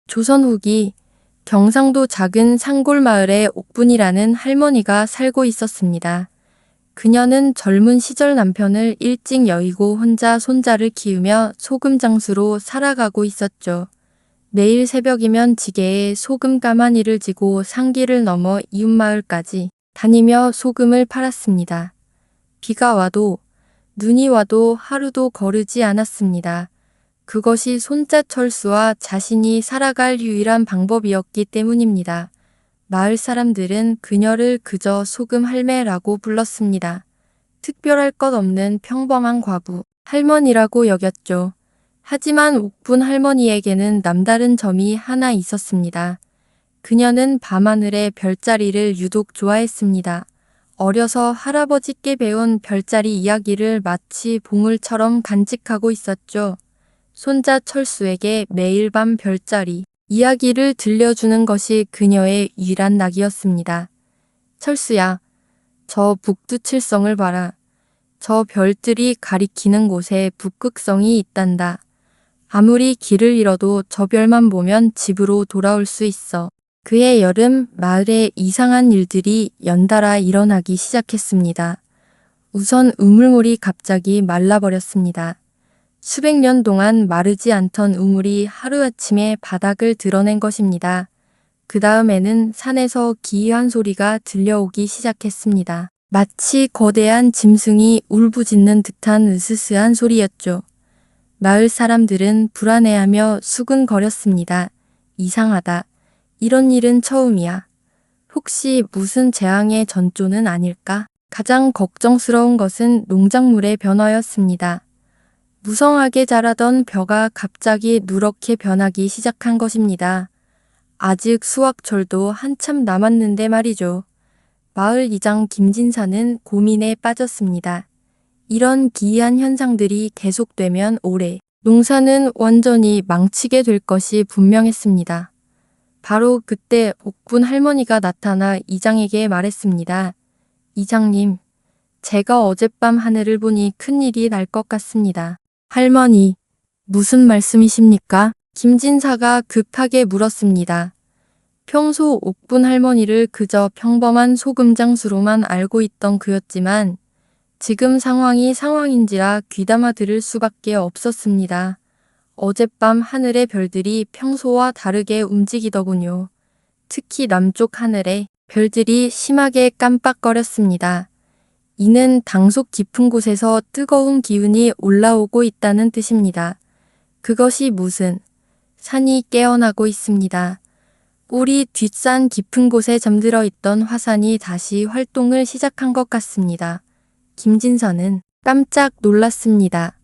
조선 후기 경상도 작은 산골 마을에 옥분이라는 할머니가 살고 있었습니다. 그녀는 젊은 시절 남편을 일찍 여의고 혼자 손자를 키우며 소금 장수로 살아가고 있었죠. 매일 새벽이면 지게에 소금 가마니를 지고 산길을 넘어 이웃마을까지 다니며 소금을 팔았습니다. 비가 와도 눈이 와도 하루도 거르지 않았습니다. 그것이 손자 철수와 자신이 살아갈 유일한 방법이었기 때문입니다. 마을 사람들은 그녀를 그저 소금 할매라고 불렀습니다. 특별할 것 없는 평범한 과부, 할머니라고 여겼죠. 하지만 옥분 할머니에게는 남다른 점이 하나 있었습니다. 그녀는 밤하늘의 별자리를 유독 좋아했습니다. 어려서 할아버지께 배운 별자리 이야기를 마치 보물처럼 간직하고 있었죠. 손자 철수에게 매일 밤 별자리 이야기를 들려주는 것이 그녀의 유일한 낙이었습니다. 철수야, 저 북두칠성을 봐라. 저 별들이 가리키는 곳에 북극성이 있단다. 아무리 길을 잃어도 저 별만 보면 집으로 돌아올 수 있어. 그해 여름 마을에 이상한 일들이 연달아 일어나기 시작했습니다. 우선 우물물이 갑자기 말라버렸습니다. 수백 년 동안 마르지 않던 우물이 하루아침에 바닥을 드러낸 것입니다. 그 다음에는 산에서 기이한 소리가 들려오기 시작했습니다. 마치 거대한 짐승이 울부짖는 듯한 으스스한 소리였죠. 마을 사람들은 불안해하며 수근거렸습니다. 이상하다. 이런 일은 처음이야. 혹시 무슨 재앙의 전조는 아닐까? 가장 걱정스러운 것은 농작물의 변화였습니다. 무성하게 자라던 벼가 갑자기 누렇게 변하기 시작한 것입니다. 아직 수확철도 한참 남았는데 말이죠. 마을 이장 김진사는 고민에 빠졌습니다. 이런 기이한 현상들이 계속되면 올해 농사는 완전히 망치게 될 것이 분명했습니다. 바로 그때 옥분 할머니가 나타나 이장에게 말했습니다. 이장님, 제가 어젯밤 하늘을 보니 큰일이 날 것 같습니다. 할머니, 무슨 말씀이십니까? 김진사가 급하게 물었습니다. 평소 옥분 할머니를 그저 평범한 소금 장수로만 알고 있던 그였지만 지금 상황인지라 귀담아 들을 수밖에 없었습니다. 어젯밤 하늘의 별들이 평소와 다르게 움직이더군요. 특히 남쪽 하늘에 별들이 심하게 깜빡거렸습니다. 이는 당속 깊은 곳에서 뜨거운 기운이 올라오고 있다는 뜻입니다. 그것이 무슨 산이 깨어나고 있습니다. 우리 뒷산 깊은 곳에 잠들어 있던 화산이 다시 활동을 시작한 것 같습니다. 김진서는 깜짝 놀랐습니다.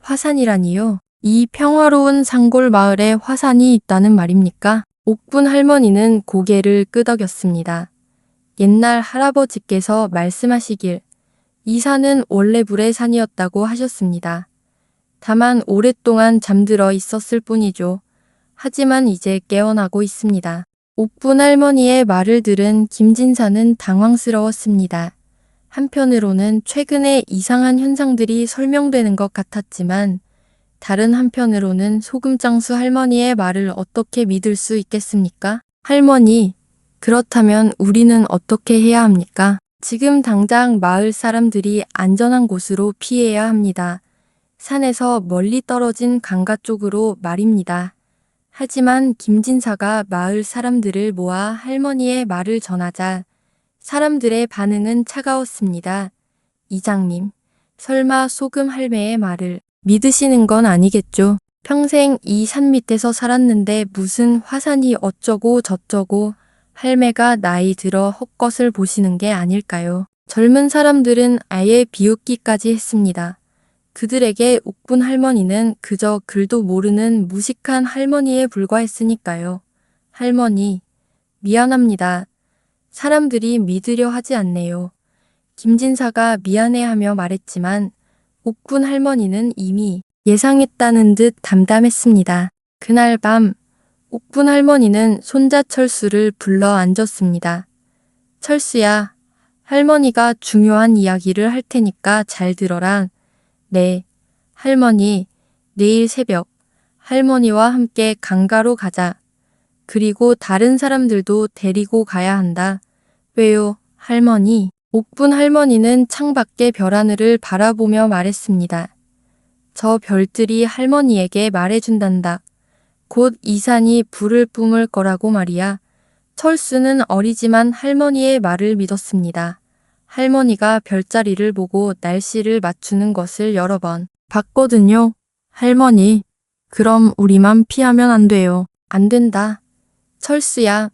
화산이라니요? 이 평화로운 산골 마을에 화산이 있다는 말입니까? 옥분 할머니는 고개를 끄덕였습니다. 옛날 할아버지께서 말씀하시길 이 산은 원래 불의 산이었다고 하셨습니다. 다만 오랫동안 잠들어 있었을 뿐이죠. 하지만 이제 깨어나고 있습니다. 옥분 할머니의 말을 들은 김진사는 당황스러웠습니다. 한편으로는 최근에 이상한 현상들이 설명되는 것 같았지만 다른 한편으로는 소금장수 할머니의 말을 어떻게 믿을 수 있겠습니까? 할머니, 그렇다면 우리는 어떻게 해야 합니까? 지금 당장 마을 사람들이 안전한 곳으로 피해야 합니다. 산에서 멀리 떨어진 강가 쪽으로 말입니다. 하지만 김진사가 마을 사람들을 모아 할머니의 말을 전하자 사람들의 반응은 차가웠습니다. 이장님, 설마 소금 할매의 말을 믿으시는 건 아니겠죠? 평생 이 산 밑에서 살았는데 무슨 화산이 어쩌고 저쩌고 할매가 나이 들어 헛것을 보시는 게 아닐까요? 젊은 사람들은 아예 비웃기까지 했습니다. 그들에게 옥분 할머니는 그저 글도 모르는 무식한 할머니에 불과했으니까요. 할머니, 미안합니다. 사람들이 믿으려 하지 않네요. 김진사가 미안해하며 말했지만 옥분 할머니는 이미 예상했다는 듯 담담했습니다. 그날 밤 옥분 할머니는 손자 철수를 불러 앉았습니다. 철수야, 할머니가 중요한 이야기를 할 테니까 잘 들어라. 네, 할머니, 내일 새벽 할머니와 함께 강가로 가자. 그리고 다른 사람들도 데리고 가야 한다. 왜요, 할머니? 옥분 할머니는 창밖의 별하늘을 바라보며 말했습니다. 저 별들이 할머니에게 말해준단다. 곧 이 산이 불을 뿜을 거라고 말이야. 철수는 어리지만 할머니의 말을 믿었습니다. 할머니가 별자리를 보고 날씨를 맞추는 것을 여러 번 봤거든요. 할머니, 그럼 우리만 피하면 안 돼요. 안 된다. 철수야,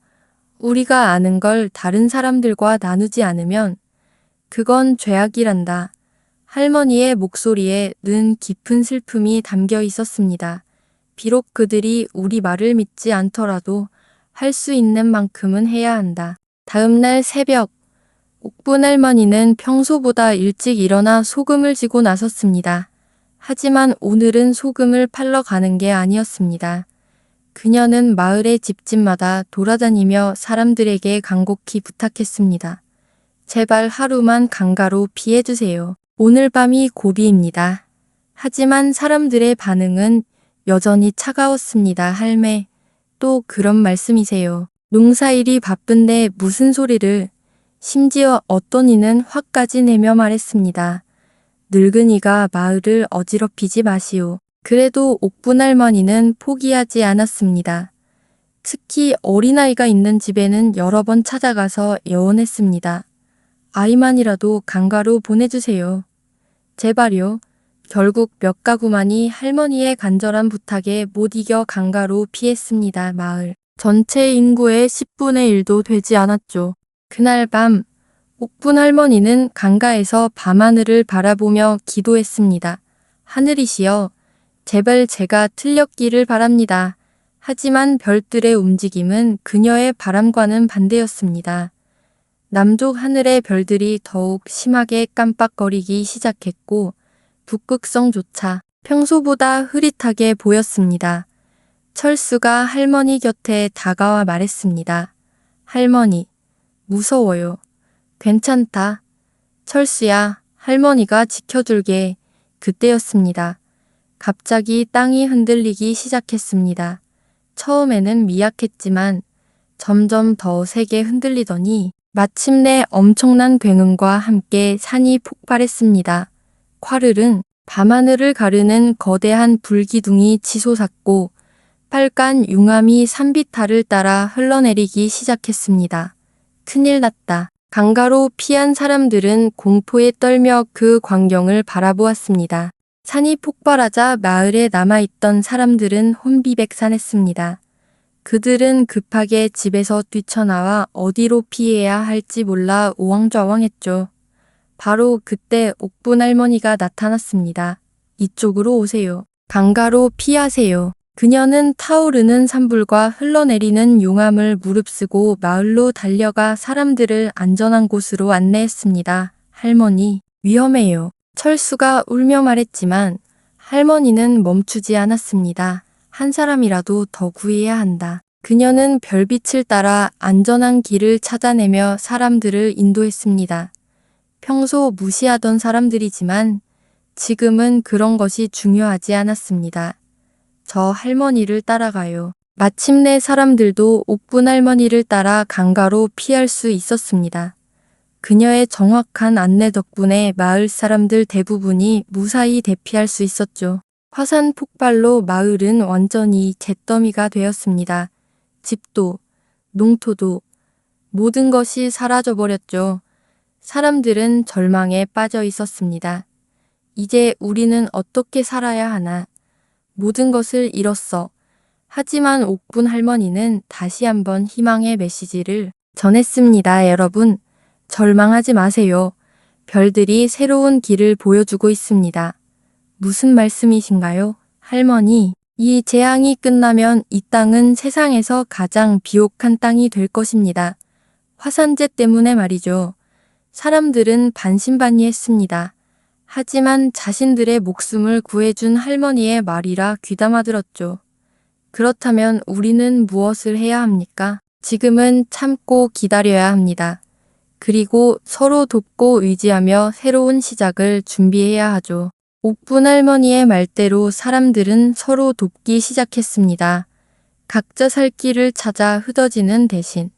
우리가 아는 걸 다른 사람들과 나누지 않으면 그건 죄악이란다. 할머니의 목소리에 는 깊은 슬픔이 담겨 있었습니다. 비록 그들이 우리 말을 믿지 않더라도 할 수 있는 만큼은 해야 한다. 다음 날 새벽, 옥분 할머니는 평소보다 일찍 일어나 소금을 지고 나섰습니다. 하지만 오늘은 소금을 팔러 가는 게 아니었습니다. 그녀는 마을의 집집마다 돌아다니며 사람들에게 간곡히 부탁했습니다. 제발 하루만 강가로 피해주세요. 오늘 밤이 고비입니다. 하지만 사람들의 반응은 여전히 차가웠습니다. 할매, 또 그런 말씀이세요. 농사일이 바쁜데 무슨 소리를. 심지어 어떤 이는 화까지 내며 말했습니다. 늙은이가 마을을 어지럽히지 마시오. 그래도 옥분 할머니는 포기하지 않았습니다. 특히 어린아이가 있는 집에는 여러 번 찾아가서 애원했습니다. 아이만이라도 강가로 보내주세요. 제발요. 결국 몇 가구만이 할머니의 간절한 부탁에 못 이겨 강가로 피했습니다. 마을 전체 인구의 10분의 1도 되지 않았죠. 그날 밤, 옥분 할머니는 강가에서 밤하늘을 바라보며 기도했습니다. 하늘이시여, 제발 제가 틀렸기를 바랍니다. 하지만 별들의 움직임은 그녀의 바람과는 반대였습니다. 남쪽 하늘의 별들이 더욱 심하게 깜빡거리기 시작했고 북극성조차 평소보다 흐릿하게 보였습니다. 철수가 할머니 곁에 다가와 말했습니다. 할머니, 무서워요. 괜찮다. 철수야, 할머니가 지켜줄게. 그때였습니다. 갑자기 땅이 흔들리기 시작했습니다. 처음에는 미약했지만 점점 더 세게 흔들리더니 마침내 엄청난 굉음과 함께 산이 폭발했습니다. 콰르른 밤하늘을 가르는 거대한 불기둥이 치솟았고 빨간 융암이 산비탈을 따라 흘러내리기 시작했습니다. 큰일 났다. 강가로 피한 사람들은 공포에 떨며 그 광경을 바라보았습니다. 산이 폭발하자 마을에 남아있던 사람들은 혼비백산했습니다. 그들은 급하게 집에서 뛰쳐나와 어디로 피해야 할지 몰라 우왕좌왕했죠. 바로 그때 옥분 할머니가 나타났습니다. 이쪽으로 오세요. 강가로 피하세요. 그녀는 타오르는 산불과 흘러내리는 용암을 무릅쓰고 마을로 달려가 사람들을 안전한 곳으로 안내했습니다. 할머니, 위험해요. 철수가 울며 말했지만 할머니는 멈추지 않았습니다. 한 사람이라도 더 구해야 한다. 그녀는 별빛을 따라 안전한 길을 찾아내며 사람들을 인도했습니다. 평소 무시하던 사람들이지만 지금은 그런 것이 중요하지 않았습니다. 저 할머니를 따라가요. 마침내 사람들도 옥분 할머니를 따라 강가로 피할 수 있었습니다. 그녀의 정확한 안내 덕분에 마을 사람들 대부분이 무사히 대피할 수 있었죠. 화산 폭발로 마을은 완전히 잿더미가 되었습니다. 집도, 농토도, 모든 것이 사라져버렸죠. 사람들은 절망에 빠져 있었습니다. 이제 우리는 어떻게 살아야 하나? 모든 것을 잃었어. 하지만 옥분 할머니는 다시 한번 희망의 메시지를 전했습니다. 여러분, 절망하지 마세요. 별들이 새로운 길을 보여주고 있습니다. 무슨 말씀이신가요? 할머니, 이 재앙이 끝나면 이 땅은 세상에서 가장 비옥한 땅이 될 것입니다. 화산재 때문에 말이죠. 사람들은 반신반의했습니다. 하지만 자신들의 목숨을 구해준 할머니의 말이라 귀담아 들었죠. 그렇다면 우리는 무엇을 해야 합니까? 지금은 참고 기다려야 합니다. 그리고 서로 돕고 의지하며 새로운 시작을 준비해야 하죠. 옥분 할머니의 말대로 사람들은 서로 돕기 시작했습니다. 각자 살 길을 찾아 흩어지는 대신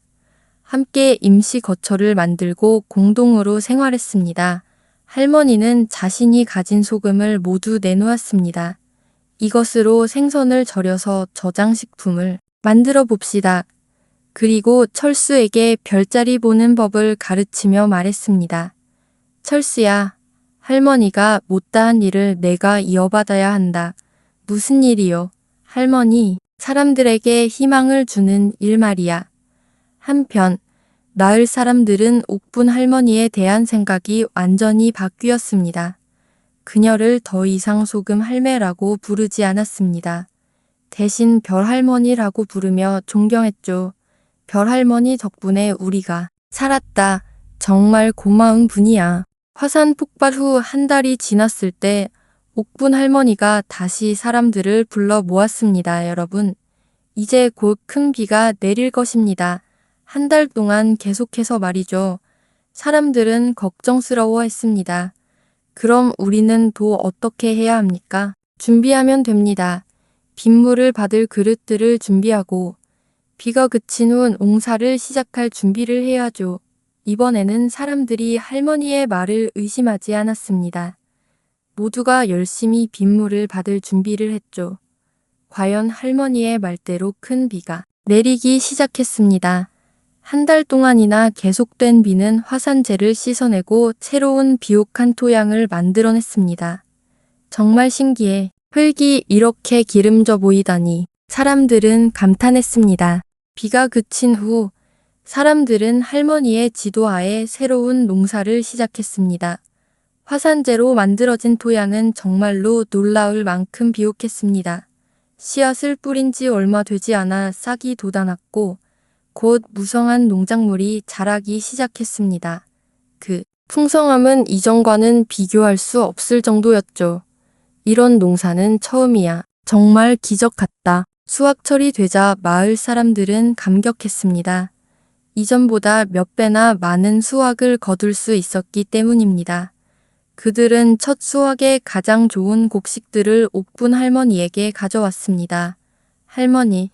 함께 임시 거처를 만들고 공동으로 생활했습니다. 할머니는 자신이 가진 소금을 모두 내놓았습니다. 이것으로 생선을 절여서 저장식품을 만들어 봅시다. 그리고 철수에게 별자리 보는 법을 가르치며 말했습니다. 철수야, 할머니가 못다한 일을 내가 이어받아야 한다. 무슨 일이요? 할머니, 사람들에게 희망을 주는 일 말이야. 한편, 마을 사람들은 옥분 할머니에 대한 생각이 완전히 바뀌었습니다. 그녀를 더 이상 소금 할매라고 부르지 않았습니다. 대신 별 할머니라고 부르며 존경했죠. 별 할머니 덕분에 우리가 살았다. 정말 고마운 분이야. 화산 폭발 후 한 달이 지났을 때 옥분 할머니가 다시 사람들을 불러 모았습니다. 여러분, 이제 곧 큰 비가 내릴 것입니다. 한 달 동안 계속해서 말이죠. 사람들은 걱정스러워 했습니다. 그럼 우리는 또 어떻게 해야 합니까? 준비하면 됩니다. 빗물을 받을 그릇들을 준비하고 비가 그친 후 농사를 시작할 준비를 해야죠. 이번에는 사람들이 할머니의 말을 의심하지 않았습니다. 모두가 열심히 빗물을 받을 준비를 했죠. 과연 할머니의 말대로 큰 비가 내리기 시작했습니다. 한 달 동안이나 계속된 비는 화산재를 씻어내고 새로운 비옥한 토양을 만들어냈습니다. 정말 신기해. 흙이 이렇게 기름져 보이다니. 사람들은 감탄했습니다. 비가 그친 후 사람들은 할머니의 지도하에 새로운 농사를 시작했습니다. 화산재로 만들어진 토양은 정말로 놀라울 만큼 비옥했습니다. 씨앗을 뿌린 지 얼마 되지 않아 싹이 돋아났고 곧 무성한 농작물이 자라기 시작했습니다. 그 풍성함은 이전과는 비교할 수 없을 정도였죠. 이런 농사는 처음이야. 정말 기적 같다. 수확철이 되자 마을 사람들은 감격했습니다. 이전보다 몇 배나 많은 수확을 거둘 수 있었기 때문입니다. 그들은 첫 수확에 가장 좋은 곡식들을 옥분 할머니에게 가져왔습니다. 할머니,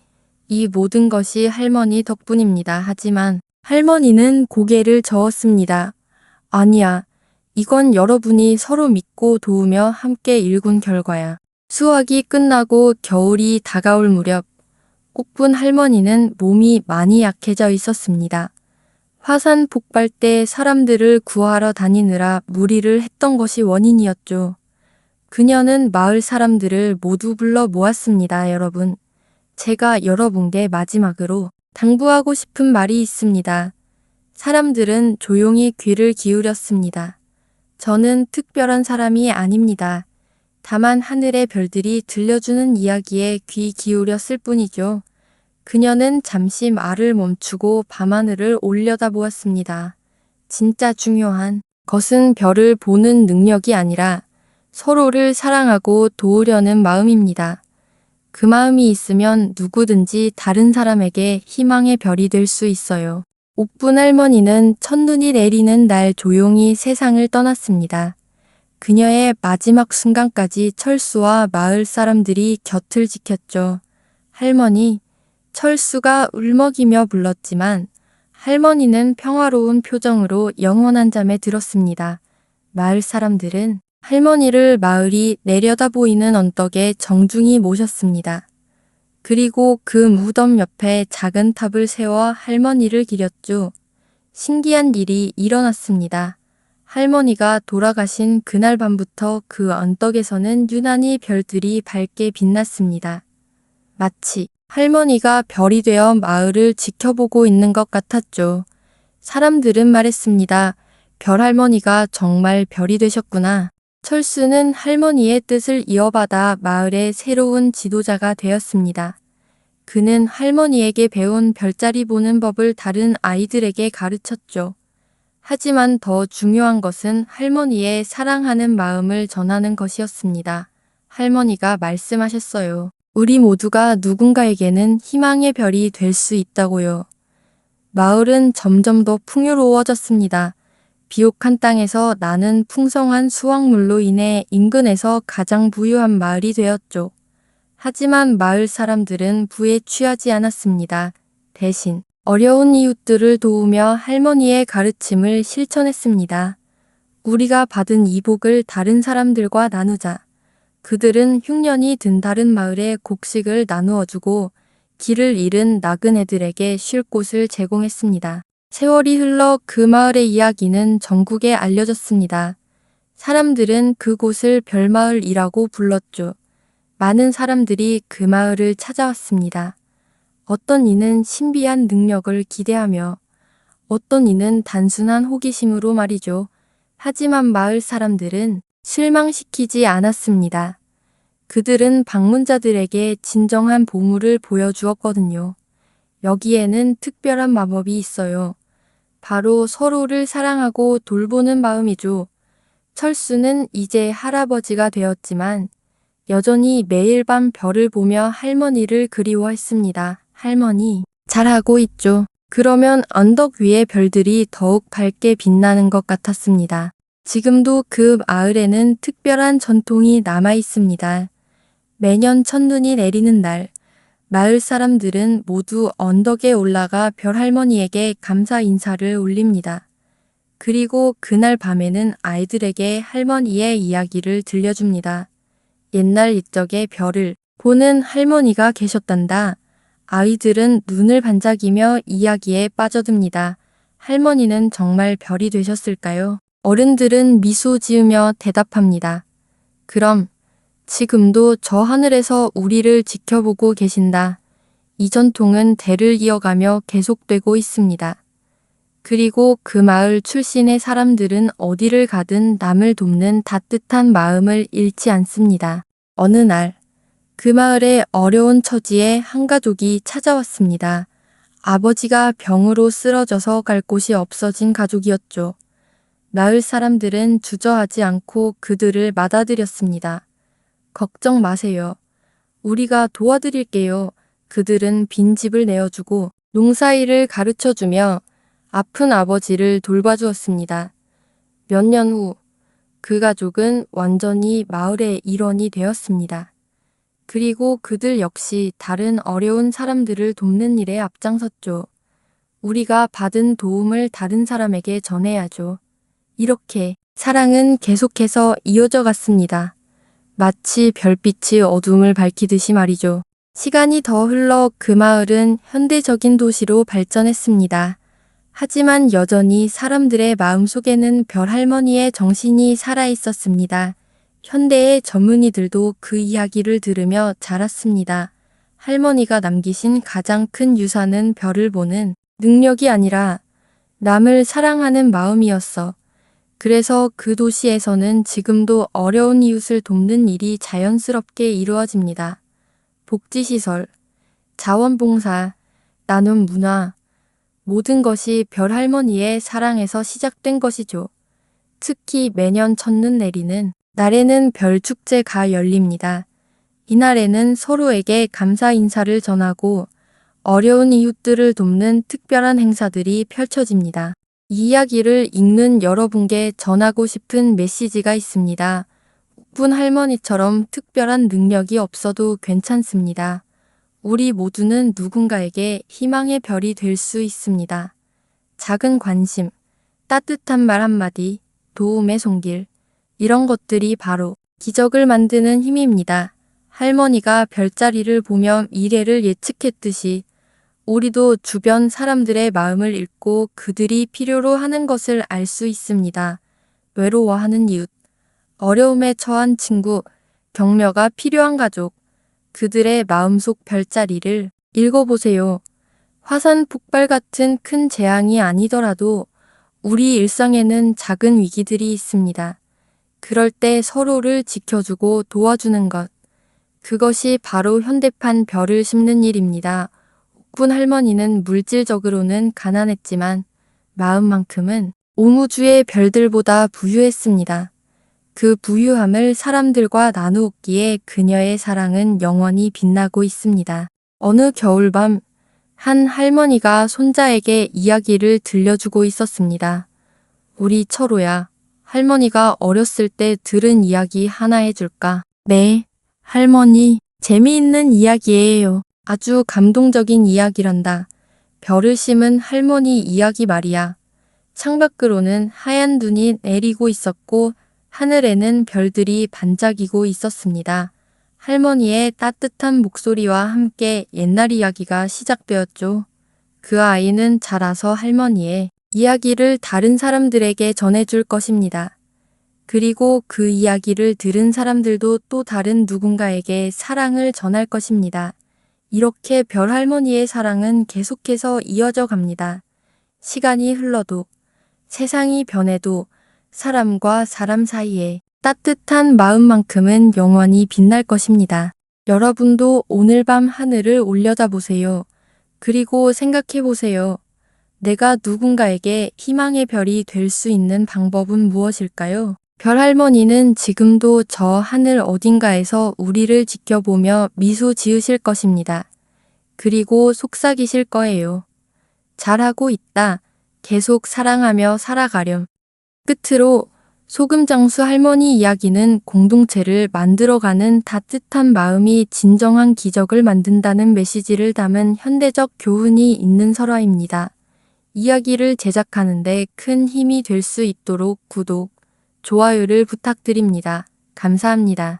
이 모든 것이 할머니 덕분입니다. 하지만 할머니는 고개를 저었습니다. 아니야, 이건 여러분이 서로 믿고 도우며 함께 일군 결과야. 수확이 끝나고 겨울이 다가올 무렵 옥분 할머니는 몸이 많이 약해져 있었습니다. 화산 폭발 때 사람들을 구하러 다니느라 무리를 했던 것이 원인이었죠. 그녀는 마을 사람들을 모두 불러 모았습니다. 여러분, 제가 여러분께 마지막으로 당부하고 싶은 말이 있습니다. 사람들은 조용히 귀를 기울였습니다. 저는 특별한 사람이 아닙니다. 다만 하늘의 별들이 들려주는 이야기에 귀 기울였을 뿐이죠. 그녀는 잠시 말을 멈추고 밤하늘을 올려다보았습니다. 진짜 중요한 것은 별을 보는 능력이 아니라 서로를 사랑하고 도우려는 마음입니다. 그 마음이 있으면 누구든지 다른 사람에게 희망의 별이 될 수 있어요. 옥분 할머니는 첫눈이 내리는 날 조용히 세상을 떠났습니다. 그녀의 마지막 순간까지 철수와 마을 사람들이 곁을 지켰죠. 할머니, 철수가 울먹이며 불렀지만 할머니는 평화로운 표정으로 영원한 잠에 들었습니다. 마을 사람들은 할머니를 마을이 내려다 보이는 언덕에 정중히 모셨습니다. 그리고 그 무덤 옆에 작은 탑을 세워 할머니를 기렸죠. 신기한 일이 일어났습니다. 할머니가 돌아가신 그날 밤부터 그 언덕에서는 유난히 별들이 밝게 빛났습니다. 마치 할머니가 별이 되어 마을을 지켜보고 있는 것 같았죠. 사람들은 말했습니다. 별 할머니가 정말 별이 되셨구나. 철수는 할머니의 뜻을 이어받아 마을의 새로운 지도자가 되었습니다. 그는 할머니에게 배운 별자리 보는 법을 다른 아이들에게 가르쳤죠. 하지만 더 중요한 것은 할머니의 사랑하는 마음을 전하는 것이었습니다. 할머니가 말씀하셨어요. 우리 모두가 누군가에게는 희망의 별이 될 수 있다고요. 마을은 점점 더 풍요로워졌습니다. 비옥한 땅에서 나는 풍성한 수확물로 인해 인근에서 가장 부유한 마을이 되었죠. 하지만 마을 사람들은 부에 취하지 않았습니다. 대신 어려운 이웃들을 도우며 할머니의 가르침을 실천했습니다. 우리가 받은 이 복을 다른 사람들과 나누자. 그들은 흉년이 든 다른 마을에 곡식을 나누어주고 길을 잃은 나그네들에게 쉴 곳을 제공했습니다. 세월이 흘러 그 마을의 이야기는 전국에 알려졌습니다. 사람들은 그곳을 별마을이라고 불렀죠. 많은 사람들이 그 마을을 찾아왔습니다. 어떤 이는 신비한 능력을 기대하며 어떤 이는 단순한 호기심으로 말이죠. 하지만 마을 사람들은 실망시키지 않았습니다. 그들은 방문자들에게 진정한 보물을 보여주었거든요. 여기에는 특별한 마법이 있어요. 바로 서로를 사랑하고 돌보는 마음이죠. 철수는 이제 할아버지가 되었지만 여전히 매일 밤 별을 보며 할머니를 그리워했습니다. 할머니, 잘하고 있죠. 그러면 언덕 위의 별들이 더욱 밝게 빛나는 것 같았습니다. 지금도 그 마을에는 특별한 전통이 남아 있습니다. 매년 첫눈이 내리는 날, 마을 사람들은 모두 언덕에 올라가 별할머니에게 감사 인사를 올립니다. 그리고 그날 밤에는 아이들에게 할머니의 이야기를 들려줍니다. 옛날 옛적에 별을 보는 할머니가 계셨단다. 아이들은 눈을 반짝이며 이야기에 빠져듭니다. 할머니는 정말 별이 되셨을까요? 어른들은 미소 지으며 대답합니다. 그럼 지금도 저 하늘에서 우리를 지켜보고 계신다. 이 전통은 대를 이어가며 계속되고 있습니다. 그리고 그 마을 출신의 사람들은 어디를 가든 남을 돕는 따뜻한 마음을 잃지 않습니다. 어느 날, 그 마을의 어려운 처지에 한 가족이 찾아왔습니다. 아버지가 병으로 쓰러져서 갈 곳이 없어진 가족이었죠. 마을 사람들은 주저하지 않고 그들을 맞아들였습니다. 걱정 마세요. 우리가 도와드릴게요. 그들은 빈집을 내어주고 농사일을 가르쳐주며 아픈 아버지를 돌봐주었습니다. 몇 년 후, 그 가족은 완전히 마을의 일원이 되었습니다. 그리고 그들 역시 다른 어려운 사람들을 돕는 일에 앞장섰죠. 우리가 받은 도움을 다른 사람에게 전해야죠. 이렇게 사랑은 계속해서 이어져 갔습니다. 마치 별빛이 어둠을 밝히듯이 말이죠. 시간이 더 흘러 그 마을은 현대적인 도시로 발전했습니다. 하지만 여전히 사람들의 마음속에는 별할머니의 정신이 살아있었습니다. 현대의 젊은이들도 그 이야기를 들으며 자랐습니다. 할머니가 남기신 가장 큰 유산은 별을 보는 능력이 아니라 남을 사랑하는 마음이었어. 그래서 그 도시에서는 지금도 어려운 이웃을 돕는 일이 자연스럽게 이루어집니다. 복지시설, 자원봉사, 나눔 문화, 모든 것이 별할머니의 사랑에서 시작된 것이죠. 특히 매년 첫눈 내리는 날에는 별축제가 열립니다. 이날에는 서로에게 감사 인사를 전하고 어려운 이웃들을 돕는 특별한 행사들이 펼쳐집니다. 이 이야기를 읽는 여러분께 전하고 싶은 메시지가 있습니다. 분 할머니처럼 특별한 능력이 없어도 괜찮습니다. 우리 모두는 누군가에게 희망의 별이 될 수 있습니다. 작은 관심, 따뜻한 말 한마디, 도움의 손길, 이런 것들이 바로 기적을 만드는 힘입니다. 할머니가 별자리를 보며 미래를 예측했듯이 우리도 주변 사람들의 마음을 읽고 그들이 필요로 하는 것을 알 수 있습니다. 외로워하는 이웃, 어려움에 처한 친구, 격려가 필요한 가족, 그들의 마음속 별자리를 읽어보세요. 화산 폭발 같은 큰 재앙이 아니더라도 우리 일상에는 작은 위기들이 있습니다. 그럴 때 서로를 지켜주고 도와주는 것, 그것이 바로 현대판 별을 심는 일입니다. 옥분 할머니는 물질적으로는 가난했지만 마음만큼은 오무주의 별들보다 부유했습니다. 그 부유함을 사람들과 나누었기에 그녀의 사랑은 영원히 빛나고 있습니다. 어느 겨울밤, 한 할머니가 손자에게 이야기를 들려주고 있었습니다. 우리 철호야, 할머니가 어렸을 때 들은 이야기 하나 해줄까? 네, 할머니. 재미있는 이야기예요. 아주 감동적인 이야기란다. 별을 심은 할머니 이야기 말이야. 창밖으로는 하얀 눈이 내리고 있었고 하늘에는 별들이 반짝이고 있었습니다. 할머니의 따뜻한 목소리와 함께 옛날 이야기가 시작되었죠. 그 아이는 자라서 할머니의 이야기를 다른 사람들에게 전해줄 것입니다. 그리고 그 이야기를 들은 사람들도 또 다른 누군가에게 사랑을 전할 것입니다. 이렇게 별 할머니의 사랑은 계속해서 이어져 갑니다. 시간이 흘러도, 세상이 변해도 사람과 사람 사이에 따뜻한 마음만큼은 영원히 빛날 것입니다. 여러분도 오늘 밤 하늘을 올려다보세요. 그리고 생각해 보세요. 내가 누군가에게 희망의 별이 될 수 있는 방법은 무엇일까요? 별 할머니는 지금도 저 하늘 어딘가에서 우리를 지켜보며 미소 지으실 것입니다. 그리고 속삭이실 거예요. 잘하고 있다. 계속 사랑하며 살아가렴. 끝으로 소금장수 할머니 이야기는 공동체를 만들어가는 따뜻한 마음이 진정한 기적을 만든다는 메시지를 담은 현대적 교훈이 있는 설화입니다. 이야기를 제작하는데 큰 힘이 될 수 있도록 구독, 좋아요를 부탁드립니다. 감사합니다.